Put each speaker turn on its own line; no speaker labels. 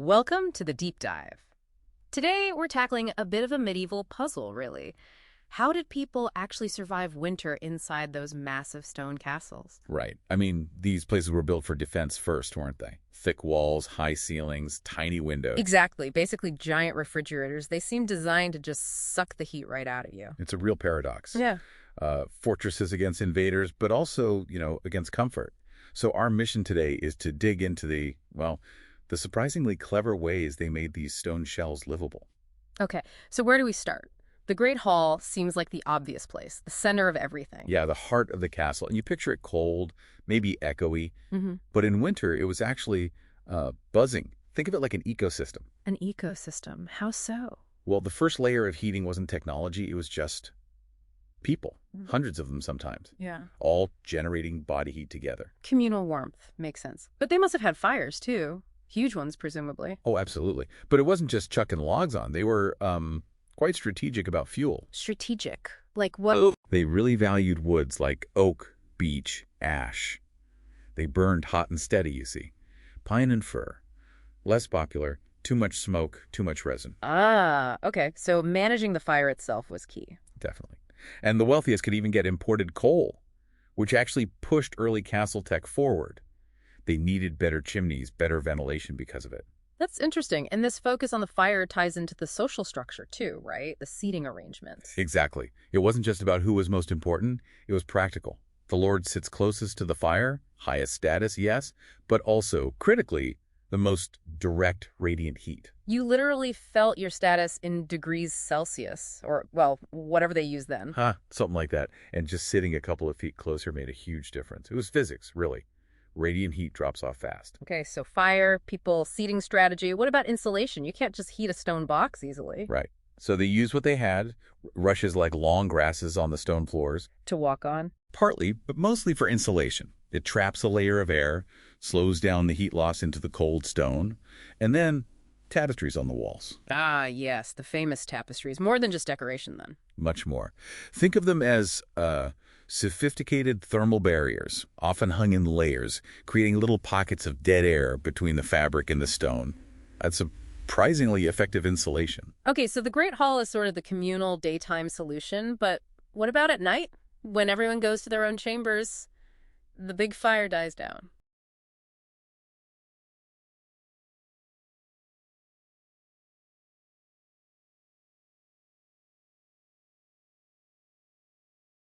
Welcome to the deep dive. Today, we're tackling a bit of a medieval puzzle, really. How did people actually survive winter inside those massive stone castles?
Right. I mean, these places were built for defense first, weren't they? Thick walls, high ceilings, tiny windows.
Exactly. Basically, giant refrigerators. They seem designed to just suck the heat right out of you.
It's a real paradox.
Yeah.
Fortresses against invaders, but also, against comfort. So our mission today is to dig into the surprisingly clever ways they made these stone shells livable.
Okay, so where do we start? The Great Hall seems like the obvious place, the center of everything.
Yeah, the heart of the castle. And you picture it cold, maybe echoey,
Mm-hmm.
but in winter it was actually buzzing. Think of it like an ecosystem.
An ecosystem. How so?
Well, the first layer of heating wasn't technology, it was just people, hundreds of them sometimes,
Yeah.
all generating body heat together.
Communal warmth. Makes sense. But they must have had fires, too. Huge ones, presumably.
Oh, absolutely. But it wasn't just chucking logs on. They were quite strategic about fuel.
Strategic. Like what?
Oh. They really valued woods like oak, beech, ash. They burned hot and steady, you see. Pine and fir. Less popular, too much smoke, too much resin.
Ah, okay. So managing the fire itself was key.
Definitely. And the wealthiest could even get imported coal, which actually pushed early castle tech forward. They needed better chimneys, better ventilation because of it.
That's interesting. And this focus on the fire ties into the social structure, too, right? The seating arrangements.
Exactly. It wasn't just about who was most important, it was practical. The Lord sits closest to the fire, highest status, yes, but also, critically, the most direct radiant heat.
You literally felt your status in degrees Celsius, or, well, whatever they used then.
Something like that. And just sitting a couple of feet closer made a huge difference. It was physics, really. Radiant heat drops off fast.
Okay, so fire, people, seating strategy. What about insulation? You can't just heat a stone box easily.
Right. So they used what they had, rushes like long grasses on the stone floors.
To walk on?
Partly, but mostly for insulation. It traps a layer of air, slows down the heat loss into the cold stone, and then tapestries on the walls.
Ah, yes, the famous tapestries. More than just decoration, then.
Much more. Think of them as sophisticated thermal barriers, often hung in layers, creating little pockets of dead air between the fabric and the stone. That's surprisingly effective insulation.
Okay, so the Great Hall is sort of the communal daytime solution, but what about at night? When everyone goes to their own chambers, the big fire dies down.